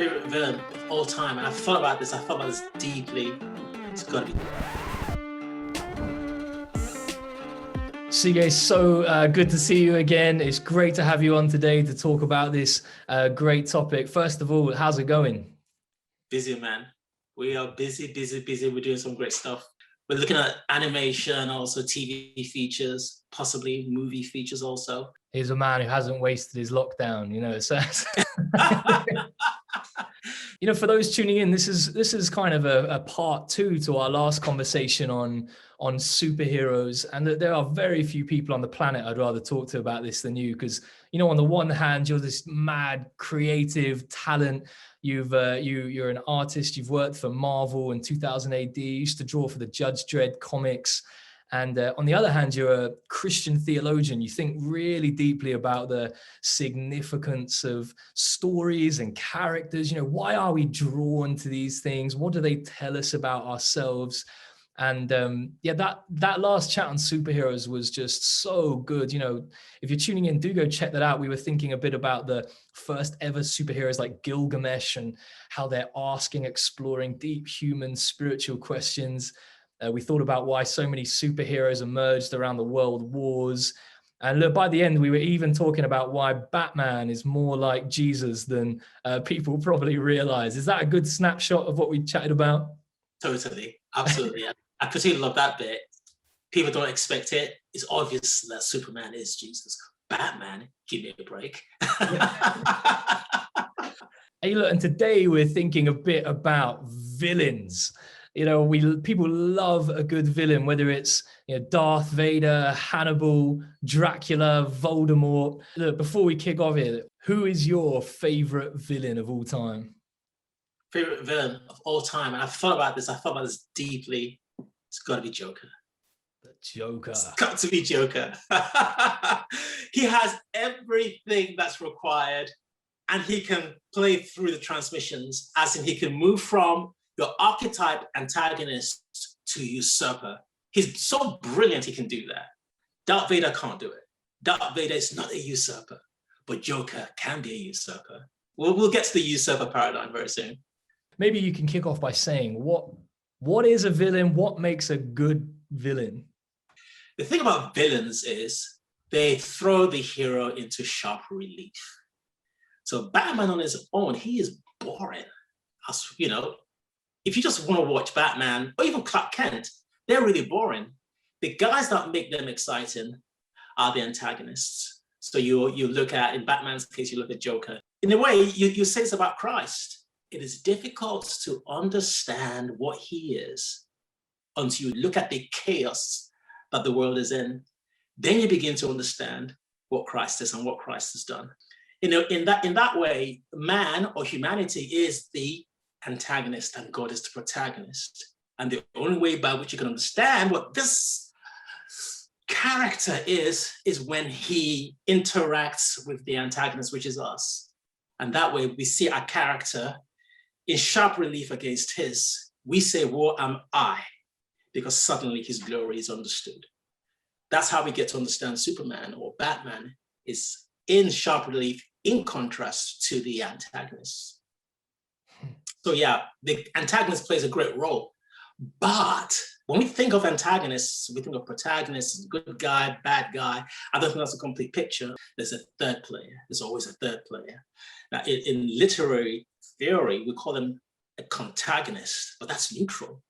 Favorite villain of all time, and I've thought about this. I thought about this deeply. It's got to be. Sige, so good to see you again. It's great to have you on today to talk about this great topic. First of all, how's it going? Busy, man. We are busy. We're doing some great stuff. We're looking at animation, also TV features, possibly movie features also. He's a man who hasn't wasted his lockdown, so for those tuning in, this is kind of a part two to our last conversation on superheroes, and that there are very few people on the planet I'd rather talk to about this than you, because on the one hand, you're this mad creative talent. You're an artist. You've worked for Marvel in 2000 AD. You used to draw for the Judge Dredd comics. And on the other hand, you're a Christian theologian. You think really deeply about the significance of stories and characters. Why are we drawn to these things? What do they tell us about ourselves? And that last chat on superheroes was just so good. If you're tuning in, do go check that out. We were thinking a bit about the first ever superheroes like Gilgamesh and how they're exploring deep human spiritual questions. We thought about why so many superheroes emerged around the world wars. And look, by the end, we were even talking about why Batman is more like Jesus than people probably realize. Is that a good snapshot of what we chatted about? Totally. Absolutely. I particularly love that bit. People don't expect it. It's obvious that Superman is Jesus. Batman, give me a break. Hey, look, and today we're thinking a bit about villains. People love a good villain, whether it's Darth Vader, Hannibal, Dracula, Voldemort. Look, before we kick off here, who is your favorite villain of all time? Favorite villain of all time, and I've thought about this. Deeply. It's got to be Joker. The Joker. It's got to be Joker. He has everything that's required, and he can play through the transmissions, as in he can move from your archetype antagonist to usurper. He's so brilliant he can do that. Darth Vader can't do it. Darth Vader is not a usurper, but Joker can be a usurper. We'll get to the usurper paradigm very soon. Maybe you can kick off by saying what is a villain? What makes a good villain? The thing about villains is they throw the hero into sharp relief. So Batman on his own, he is boring. If you just want to watch Batman or even Clark Kent, they're really boring. The guys that make them exciting are the antagonists. So you look at, in Batman's case, you look at Joker. In a way, you say it's about Christ. It is difficult to understand what he is until you look at the chaos that the world is in. Then you begin to understand what Christ is and what Christ has done. In that way, man or humanity is the antagonist and God is the protagonist. And the only way by which you can understand what this character is when he interacts with the antagonist, which is us. And that way we see our character in sharp relief against his. We say, woe am I, because suddenly his glory is understood. That's how we get to understand Superman or Batman, is in sharp relief, in contrast to the antagonist. So yeah, the antagonist plays a great role. But when we think of antagonists, we think of protagonists, good guy, bad guy. I don't think that's a complete picture. There's a third player. There's always a third player. Now, in literary theory, we call them a contagonist, but that's neutral.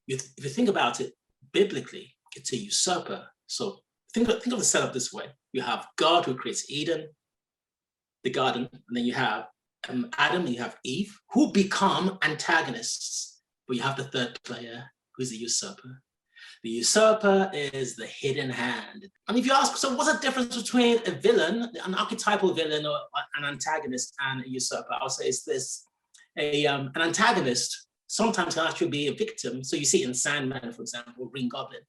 If you think about it biblically, it's a usurper. So think of the setup this way. You have God who creates Eden, the garden, and then you have Adam and you have Eve, who become antagonists. But you have the third player, who's the usurper. The usurper is the hidden hand. And if you ask, so what's the difference between a villain, an archetypal villain, or an antagonist, and a usurper? I'll say it's this. An antagonist sometimes can actually be a victim. So you see in Sandman, for example, Green Goblin,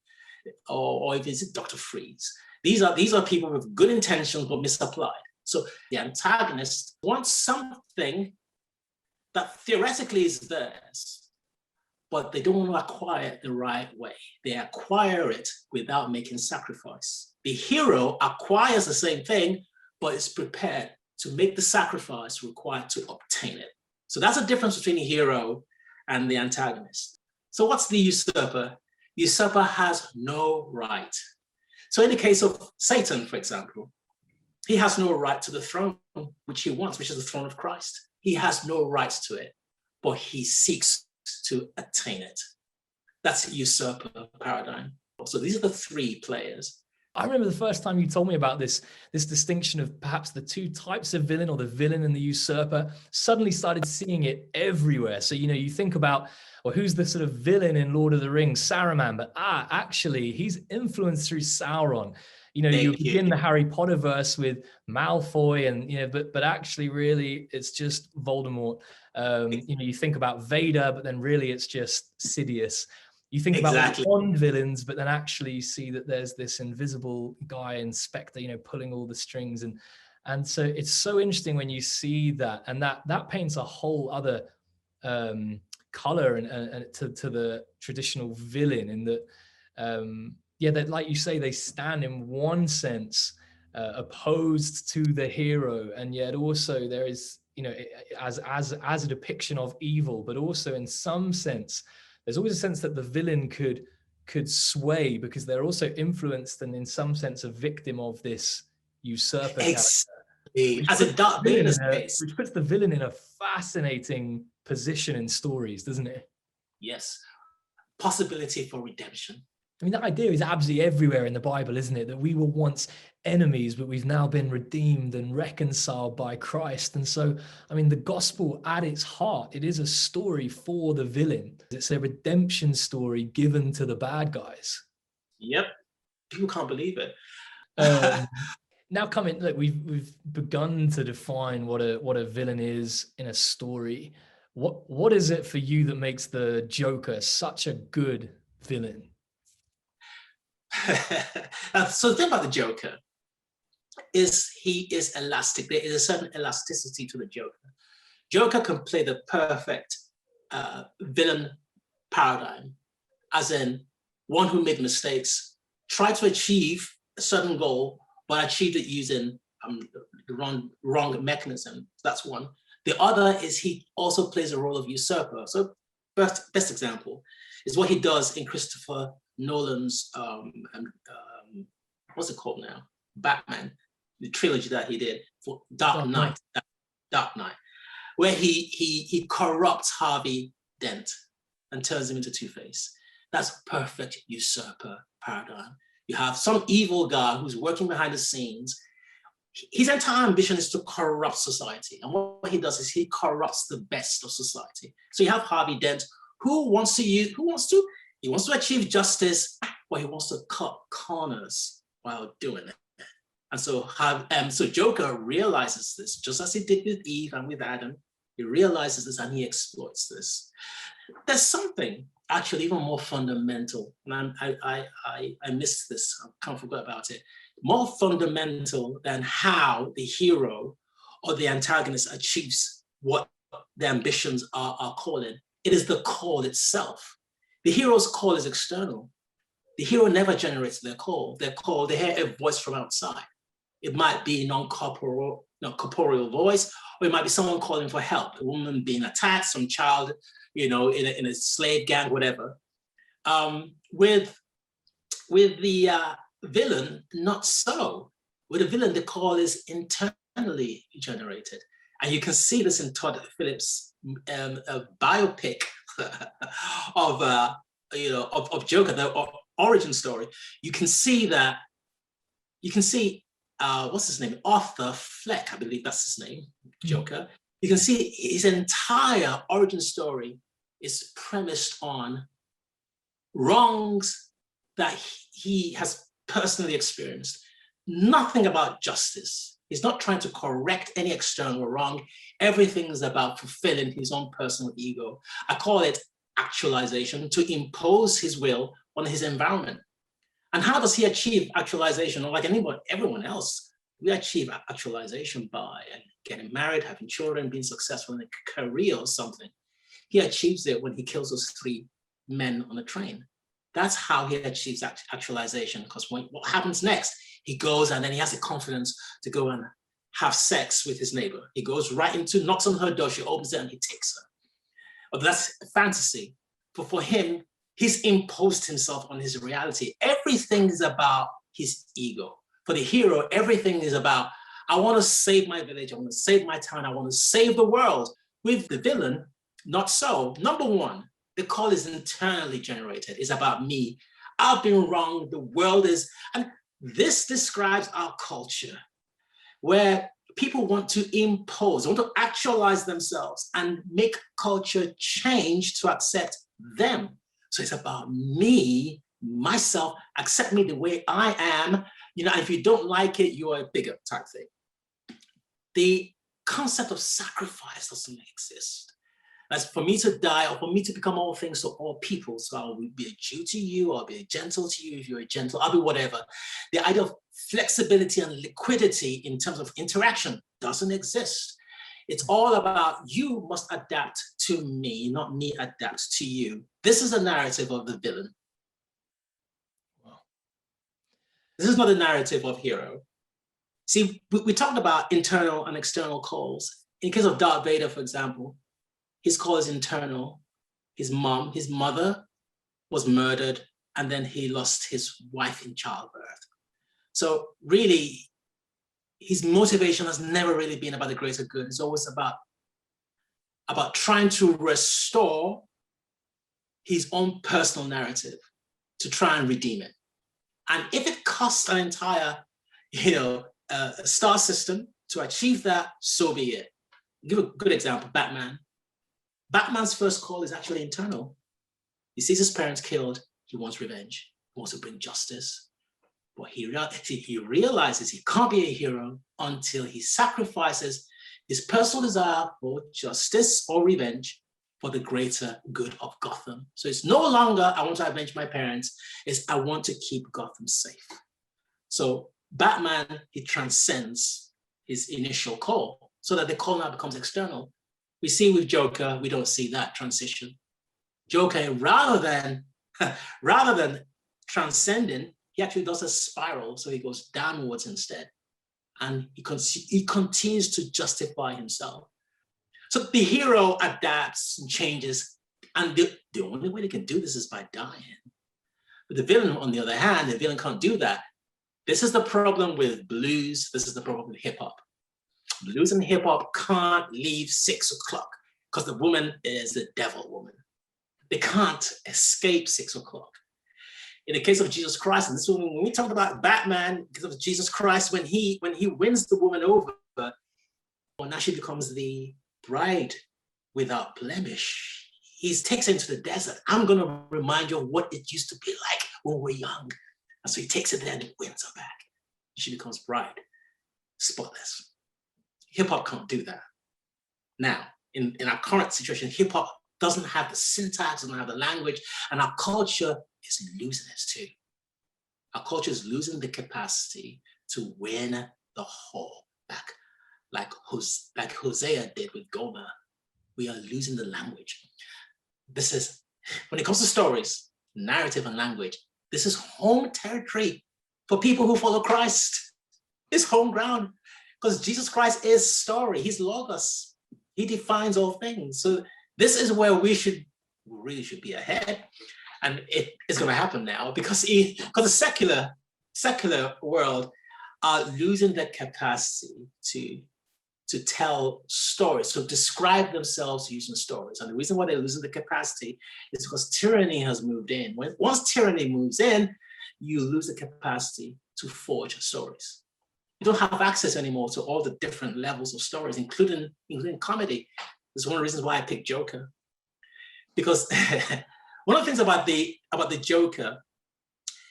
or if it's Dr. Freeze. These are people with good intentions but misapplied. So the antagonist wants something that theoretically is theirs, but they don't want to acquire it the right way. They acquire it without making sacrifice. The hero acquires the same thing, but is prepared to make the sacrifice required to obtain it. So that's the difference between the hero and the antagonist. So what's the usurper? The usurper has no right. So in the case of Satan, for example, he has no right to the throne which he wants, which is the throne of Christ. He has no rights to it, but he seeks to attain it. That's the usurper paradigm. So these are the three players. I remember the first time you told me about this distinction of perhaps the two types of villain, or the villain and the usurper. Suddenly started seeing it everywhere. So, you think about, well, who's the sort of villain in Lord of the Rings? Saruman, but actually he's influenced through Sauron. You begin the Harry Potter verse with Malfoy, and but actually really it's just Voldemort. You think about Vader, but then really it's just Sidious. You think about the Bond villains, but then actually you see that there's this invisible guy, Inspector, pulling all the strings. And so it's so interesting when you see that, and that paints a whole other color and to the traditional villain, in that, that, like you say, they stand in one sense opposed to the hero, and yet also there is, as a depiction of evil, but also in some sense, there's always a sense that the villain could sway, because they're also influenced and in some sense a victim of this usurper character. As a Darth Vader's case. Which puts the villain in a fascinating position in stories, doesn't it? Yes. Possibility for redemption. I mean, that idea is absolutely everywhere in the Bible, isn't it? That we were once enemies, but we've now been redeemed and reconciled by Christ. And so, I mean, the gospel at its heart, it is a story for the villain. It's a redemption story given to the bad guys. Yep. People can't believe it. Now look, we've begun to define what a villain is in a story. What is it for you that makes the Joker such a good villain? So the thing about the Joker is he is elastic. There is a certain elasticity to the Joker. Joker can play the perfect villain paradigm, as in one who made mistakes, tried to achieve a certain goal, but achieved it using the wrong mechanism. That's one. The other is he also plays a role of usurper. So best example is what he does in Christopher Nolan's what's it called now? Batman, the trilogy that he did for Dark Knight, where he corrupts Harvey Dent and turns him into Two-Face. That's perfect usurper paradigm. You have some evil guy who's working behind the scenes. His entire ambition is to corrupt society, and what he does is he corrupts the best of society. So you have Harvey Dent, who wants to achieve justice, but he wants to cut corners while doing it. And so Joker realizes this, just as he did with Eve and with Adam. He realizes this and he exploits this. There's something actually even more fundamental, and I missed this, I can't forget about it, more fundamental than how the hero or the antagonist achieves what the ambitions are calling. It is the call itself. The hero's call is external. The hero never generates their call. They hear a voice from outside. It might be non-corporeal voice, or it might be someone calling for help, a woman being attacked, some child, in a slave gang, whatever. With the villain, not so. With the villain, the call is internally generated. And you can see this in Todd Phillips' biopic of Joker, the origin story. You can see what's his name? Arthur Fleck, I believe that's his name, Joker. You can see his entire origin story is premised on wrongs that he has personally experienced. Nothing about justice. He's not trying to correct any external wrong. Everything is about fulfilling his own personal ego. I call it actualization, to impose his will on his environment. And how does he achieve actualization? Like everyone else, we achieve actualization by getting married, having children, being successful in a career or something. He achieves it when he kills those 3 men on a train. That's how he achieves actualization, because what happens next? He goes and then he has the confidence to go and have sex with his neighbor. He goes right into, knocks on her door, she opens it and he takes her. But that's fantasy. But for him, he's imposed himself on his reality. Everything is about his ego. For the hero, everything is about, I want to save my village, I want to save my town, I want to save the world. With the villain, not so. Number one, the call is internally generated. It's about me. I've been wrong, the world is, and this describes our culture, where people want to impose, want to actualize themselves and make culture change to accept them. So it's about me, myself, accept me the way I am. You know, if you don't like it, you're a bigot type thing. The concept of sacrifice doesn't exist. As for me to die or for me to become all things to all people, so I will be a Jew to you, I'll be a gentle to you, if you're a gentle, I'll be whatever. The idea of flexibility and liquidity in terms of interaction doesn't exist. It's all about you must adapt to me, not me adapt to you. This is the narrative of the villain. Wow. This is not the narrative of hero. See, we talked about internal and external calls. In the case of Darth Vader, for example, his call is internal. His mother was murdered, and then he lost his wife in childbirth. So really, his motivation has never really been about the greater good. It's always about trying to restore his own personal narrative to try and redeem it. And if it costs an entire, star system to achieve that, so be it. I'll give a good example, Batman. Batman's first call is actually internal. He sees his parents killed. He wants revenge. He wants to bring justice. But he realizes he can't be a hero until he sacrifices his personal desire for justice or revenge for the greater good of Gotham. So it's no longer, I want to avenge my parents, it's I want to keep Gotham safe. So Batman, he transcends his initial call so that the call now becomes external. We see with Joker, we don't see that transition. Joker, rather than transcending, he actually does a spiral, so he goes downwards instead. And he continues to justify himself. So the hero adapts and changes, and the only way they can do this is by dying. But the villain, on the other hand, the villain can't do that. This is the problem with blues, this is the problem with hip hop. Blues and hip hop can't leave 6 o'clock because the woman is the devil woman. They can't escape 6 o'clock. In the case of Jesus Christ, and this is when we talked about Batman, because of Jesus Christ, when he wins the woman over, well, now she becomes the bride without blemish. He takes her into the desert. I'm going to remind you of what it used to be like when we were young. And so he takes her there and wins her back. She becomes bride, spotless. Hip hop can't do that. Now, in our current situation, hip hop doesn't have the syntax, doesn't have the language, and our culture is losing it too. Our culture is losing the capacity to win the whole back, like Hosea did with Gomer. We are losing the language. This is, when it comes to stories, narrative and language, this is home territory for people who follow Christ. It's home ground, because Jesus Christ is story. He's Logos. He defines all things. So this is where we really should be ahead. And it is going to happen now because the secular world are losing their capacity to tell stories, so describe themselves using stories. And the reason why they're losing the capacity is because tyranny has moved in. Once tyranny moves in, you lose the capacity to forge stories. You don't have access anymore to all the different levels of stories, including comedy. This is one of the reasons why I picked Joker. Because one of the things about the Joker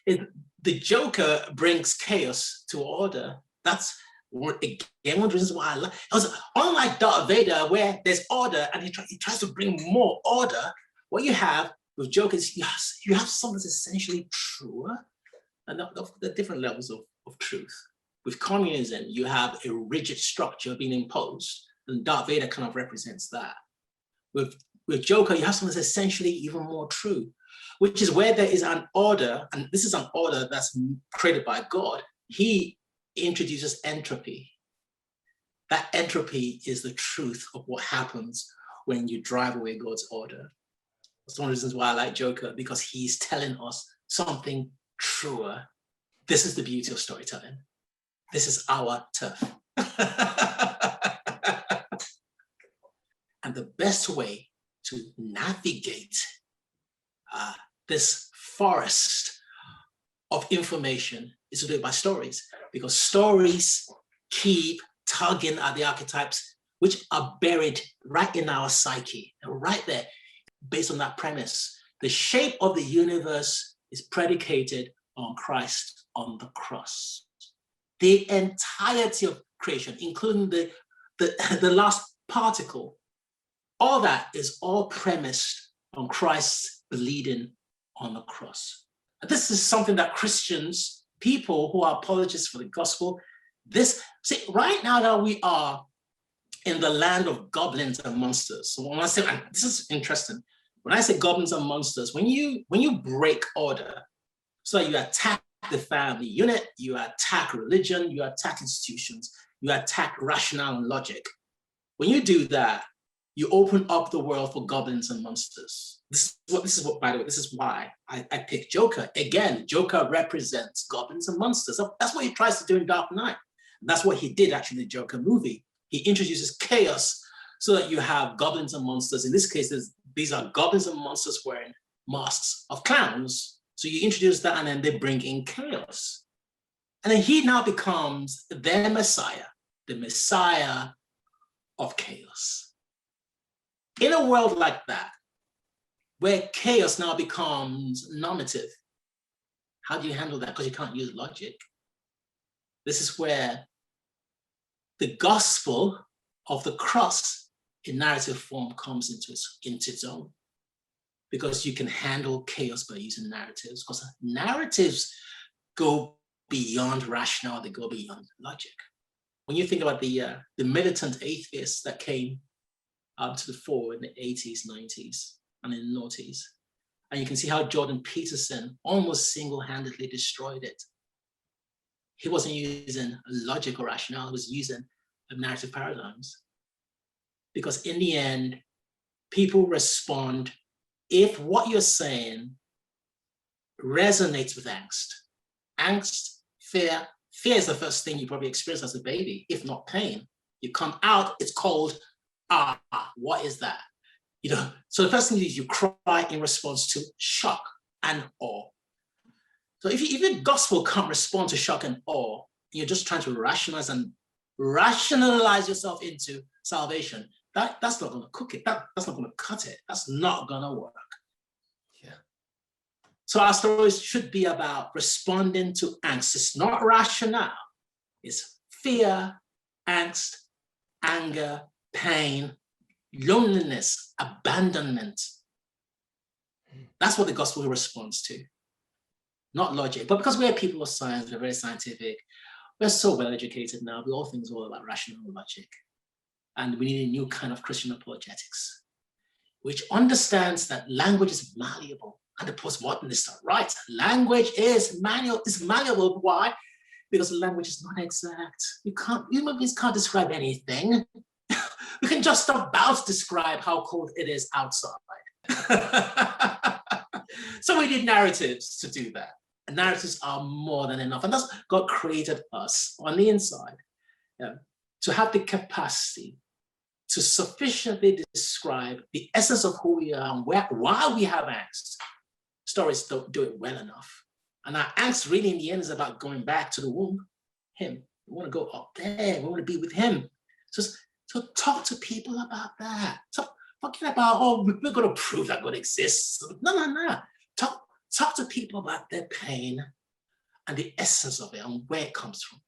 is the Joker brings chaos to order. That's one of the reasons why I like. Because unlike Darth Vader, where there's order and he tries to bring more order, what you have with Joker is you have something that's essentially truer, and the different levels of truth. With communism, you have a rigid structure being imposed, and Darth Vader kind of represents that. With Joker, you have something that's essentially even more true, which is where there is an order, and this is an order that's created by God. He introduces entropy. That entropy is the truth of what happens when you drive away God's order. That's one of the reasons why I like Joker, because he's telling us something truer. This is the beauty of storytelling. This is our turf. And the best way to navigate this forest of information is to do it by stories, because stories keep tugging at the archetypes which are buried right in our psyche, and right there, based on that premise. The shape of the universe is predicated on Christ on the cross. The entirety of creation, including the last particle, all that is all premised on Christ's bleeding on the cross. And this is something that Christians, people who are apologists for the gospel, right now that we are in the land of goblins and monsters. So when I say, and this is interesting, when I say goblins and monsters, when you break order, so you attack the family unit, you attack religion, you attack institutions, you attack rationale and logic. When you do that, you open up the world for goblins and monsters. This is what, by the way, this is why I picked Joker. Again, Joker represents goblins and monsters. So that's what he tries to do in Dark Knight. That's what he did actually in the Joker movie. He introduces chaos so that you have goblins and monsters. In this case, these are goblins and monsters wearing masks of clowns. So you introduce that and then they bring in chaos. And then he now becomes their Messiah, the Messiah of chaos. In a world like that, where chaos now becomes normative, how do you handle that? Because you can't use logic. This is where the gospel of the cross in narrative form comes into its own. Because you can handle chaos by using narratives, because narratives go beyond rationale, they go beyond logic. When you think about the militant atheists that came to the fore in the 80s, 90s, and in the noughties, and you can see how Jordan Peterson almost single-handedly destroyed it. He wasn't using logic or rationale, he was using narrative paradigms. Because in the end, people respond if what you're saying resonates with angst. Angst, fear is the first thing you probably experience as a baby, if not pain. You come out, it's cold, what is that? So the first thing is you cry in response to shock and awe. So if the gospel can't respond to shock and awe, you're just trying to rationalize yourself into salvation, that's not going to cook it. That's not going to cut it. That's not going to work. Yeah. So our stories should be about responding to angst. It's not rationale. It's fear, angst, anger, pain, loneliness, abandonment. That's what the gospel responds to, not logic. But because we're people of science, we're very scientific, we're so well educated now, we all think it's all about rational logic. And we need a new kind of Christian apologetics, which understands that language is malleable. And the postmodernists are right. Language is malleable. Why? Because language is not exact. Human beings can't describe anything. We can just about describe how cold it is outside. So we need narratives to do that. And narratives are more than enough. And that's God created us on the inside, to have the capacity to sufficiently describe the essence of who we are and why we have angst. Stories don't do it well enough. And our angst really in the end is about going back to the womb, him. We want to go up there. We want to be with him. So talk to people about that. So forget about, we're going to prove that God exists. No. Talk to people about their pain and the essence of it and where it comes from.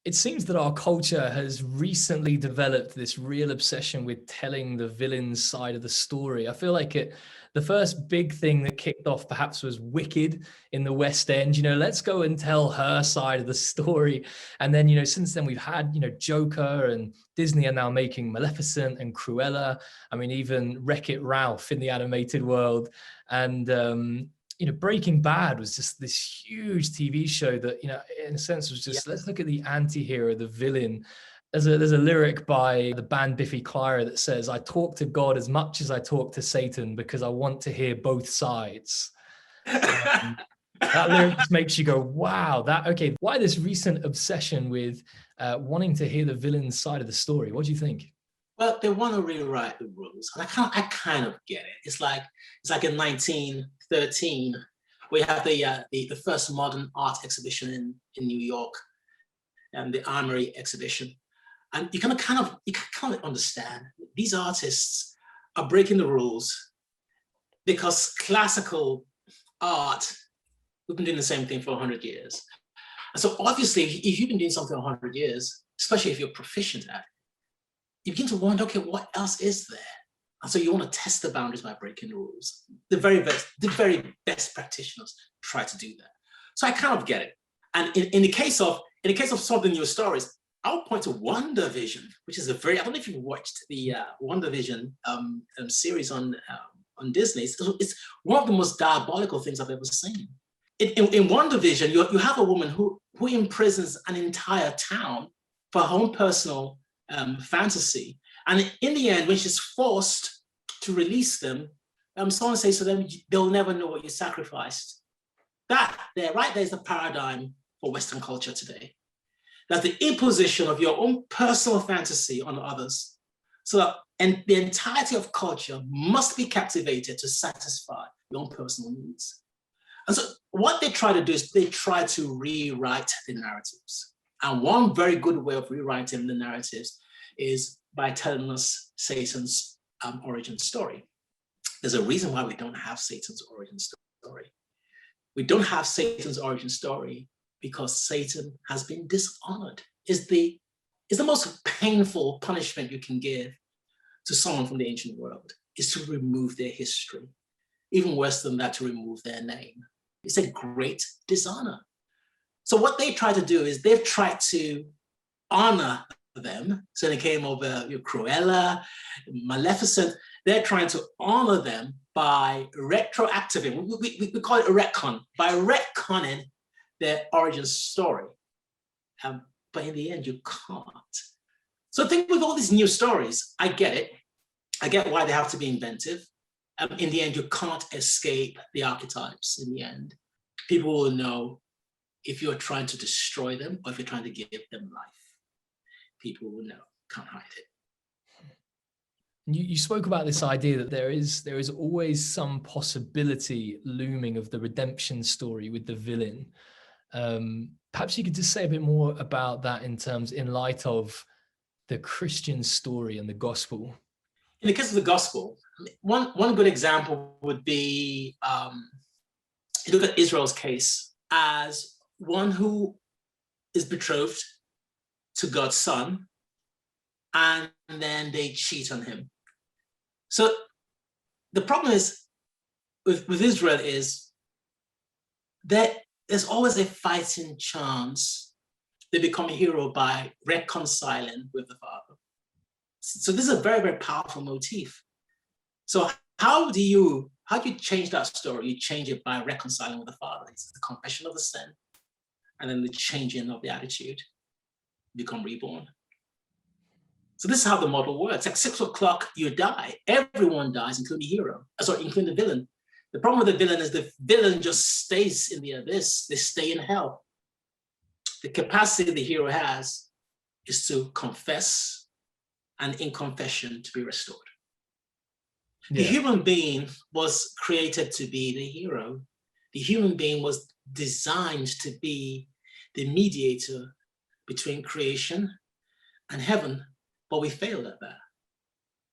It seems that our culture has recently developed this real obsession with telling the villain's side of the story. I feel like the first big thing that kicked off perhaps was Wicked in the West End. Let's go and tell her side of the story. And then, since then we've had, Joker, and Disney are now making Maleficent and Cruella. I mean, even Wreck-It Ralph in the animated world. And Breaking Bad was just this huge TV show that, in a sense was just, let's look at the anti-hero, the villain. There's a lyric by the band Biffy Clyro that says, "I talk to God as much as I talk to Satan because I want to hear both sides." That lyric just makes you go, wow, okay. Why this recent obsession with wanting to hear the villain's side of the story? What do you think? Well, they want to rewrite the rules, and I kind of get it. It's like in 1913, we have the first modern art exhibition in New York, and the Armory exhibition, and you kind of understand these artists are breaking the rules because classical art, we've been doing the same thing for 100 years. And so obviously, if you've been doing something 100 years, especially if you're proficient at it, you begin to wonder, okay, what else is there? And so you want to test the boundaries by breaking the rules. The very best practitioners try to do that. So I kind of get it. And in the case of some of the new stories, I'll point to WandaVision, which is I don't know if you've watched the WandaVision series on Disney. It's one of the most diabolical things I've ever seen. In WandaVision, you have a woman who imprisons an entire town for her own personal fantasy. And in the end, when she's forced to release them, someone says to them, they'll never know what you sacrificed. That there, right there, is the paradigm for Western culture today. That's the imposition of your own personal fantasy on others. And the entirety of culture must be captivated to satisfy your own personal needs. And so what they try to do is they try to rewrite the narratives. And one very good way of rewriting the narratives is by telling us Satan's origin story. There's a reason why we don't have Satan's origin story. We don't have Satan's origin story because Satan has been dishonored. It's the most painful punishment you can give to someone from the ancient world, is to remove their history. Even worse than that, to remove their name. It's a great dishonor. So what they try to do is they've tried to honor them. So they came over Cruella, Maleficent. They're trying to honor them by retroactively, we call it a retcon, by retconning their origin story. But in the end, you can't. So think with all these new stories, I get it. I get why they have to be inventive. In the end, you can't escape the archetypes in the end. People will know if you're trying to destroy them or if you're trying to give them life. People will know, can't hide it. You spoke about this idea that there is always some possibility looming of the redemption story with the villain. Perhaps you could just say a bit more about that in light of the Christian story and the gospel. In the case of the gospel, one good example would be, you look at Israel's case as one who is betrothed to God's son, and then they cheat on him. So the problem is with Israel is that there's always a fighting chance they become a hero by reconciling with the father. So this is a very, very powerful motif. So how do you change that story? You change it by reconciling with the father. It's the confession of the sin, and then the changing of the attitude. You become reborn. So this is how the model works. At 6 o'clock, you die. Everyone dies, including the hero. Including the villain. The problem with the villain is the villain just stays in the abyss. They stay in hell. The capacity the hero has is to confess, and in confession to be restored. Yeah. The human being was created to be the hero. The human being was designed to be the mediator between creation and heaven, but we failed at that.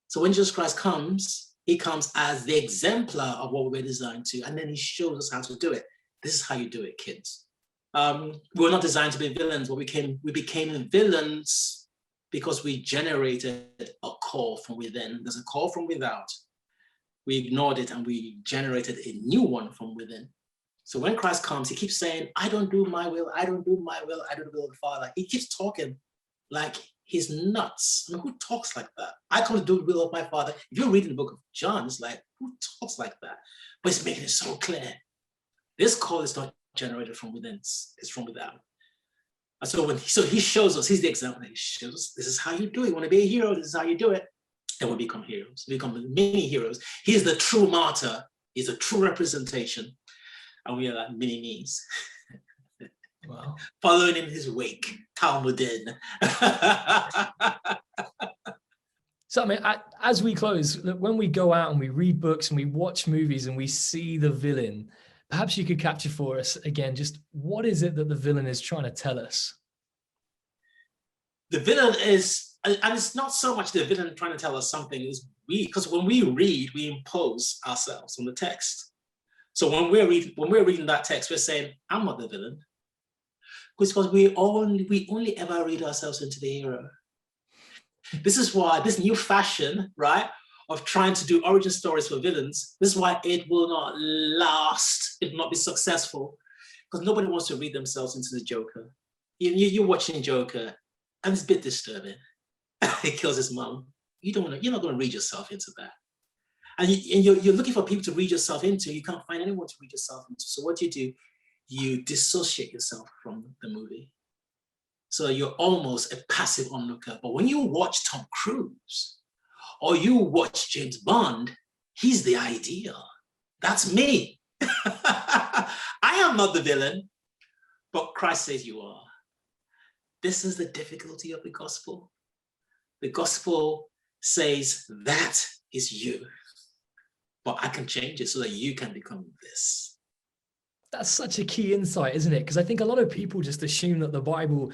So when Jesus Christ comes, he comes as the exemplar of what we were designed to, and then he shows us how to do it. This is how you do it, kids. We were not designed to be villains, but we became villains because we generated a call from within. There's a call from without. We ignored it and we generated a new one from within. So when Christ comes, he keeps saying, I don't do my will, I don't do my will, I don't do the will of the Father. He keeps talking like he's nuts. I mean, who talks like that? I come to do the will of my Father. If you're reading the book of John, it's like, who talks like that? But he's making it so clear. This call is not generated from within, it's from without. And so he shows us, he's the example. He shows us, this is how you do it. You want to be a hero, this is how you do it. And we become heroes. We become mini heroes. He's the true martyr. He's a true representation. And we are like mini me's. Wow. Following in his wake, Talmudin. So, I mean, as we close, when we go out and we read books and we watch movies and we see the villain, perhaps you could capture for us again, just what is it that the villain is trying to tell us? The villain is, and it's not so much the villain trying to tell us something, is because when we read, we impose ourselves on the text. So when we're reading that text, we're saying, I'm not the villain. Because we only ever read ourselves into the hero. This is why this new fashion, right, of trying to do origin stories for villains, this is why it will not last, it will not be successful, because nobody wants to read themselves into the Joker. You're watching Joker, and it's a bit disturbing. He kills his mom. You're not going to read yourself into that. And you're looking for people to read yourself into. You can't find anyone to read yourself into. So what do? You dissociate yourself from the movie. So you're almost a passive onlooker. But when you watch Tom Cruise or you watch James Bond, he's the ideal. That's me. I am not the villain, but Christ says you are. This is the difficulty of the gospel. The gospel says that is you, but I can change it so that you can become this. That's such a key insight, isn't it? Because I think a lot of people just assume that the Bible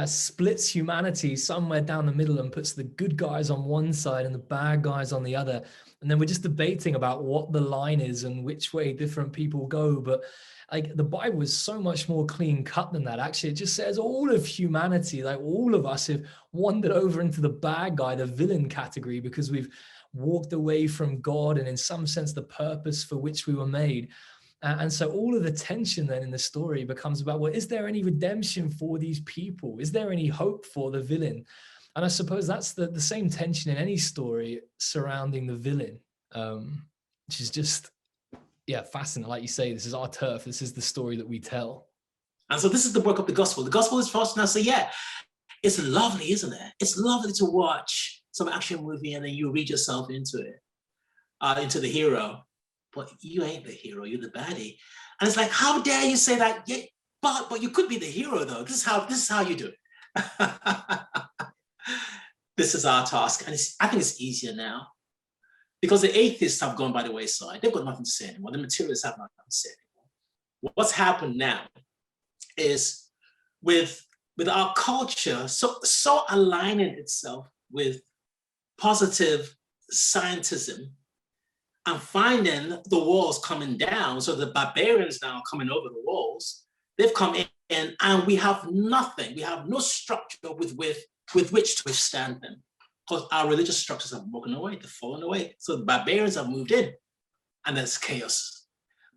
splits humanity somewhere down the middle and puts the good guys on one side and the bad guys on the other. And then we're just debating about what the line is and which way different people go. But like the Bible is so much more clean cut than that. Actually, it just says all of humanity, like all of us have wandered over into the bad guy, the villain category, because we've walked away from God and in some sense the purpose for which we were made. And so all of the tension then in the story becomes about, well, is there any redemption for these people? Is there any hope for the villain? And I suppose that's the same tension in any story surrounding the villain, which is just, yeah, fascinating. Like you say, this is our turf. This is the story that we tell. And so this is the work of the gospel. The gospel is for us now. So yeah, it's lovely, isn't it? It's lovely to watch some action movie and then you read yourself into it, into the hero. But you ain't the hero, you're the baddie. And it's like, how dare you say that? Yeah, but you could be the hero though. This is how you do it. This is our task. And I think it's easier now because the atheists have gone by the wayside. They've got nothing to say anymore. The materialists have nothing to say anymore. What's happened now is with our culture so aligning itself with positive scientism, and finding the walls coming down. So the barbarians now are coming over the walls. They've come in and we have nothing. We have no structure with which to withstand them because our religious structures have broken away, they've fallen away. So the barbarians have moved in and there's chaos.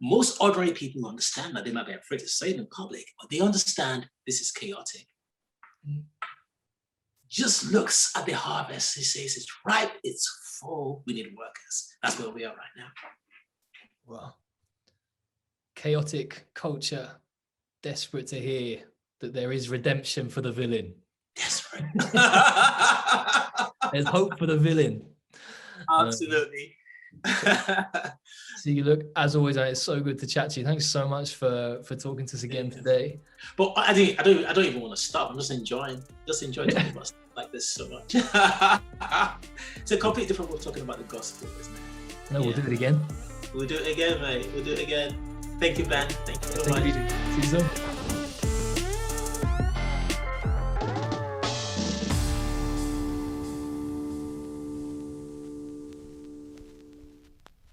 Most ordinary people understand that. They might be afraid to say it in public, but they understand this is chaotic. Just looks at the harvest. He says it's ripe, it's full, we need workers. That's where we are right now. Wow. Chaotic culture, desperate to hear that there is redemption for the villain. Desperate. There's hope for the villain. Absolutely. So you look, as always, it's so good to chat to you. Thanks so much for talking to us again today. But I don't even want to stop. I'm just enjoying talking about stuff like this so much. It's a completely different way of talking about the gospel, isn't it? No, we'll do it again. We'll do it again, mate. We'll do it again. Thank you, Ben. Thank you so much. See you soon.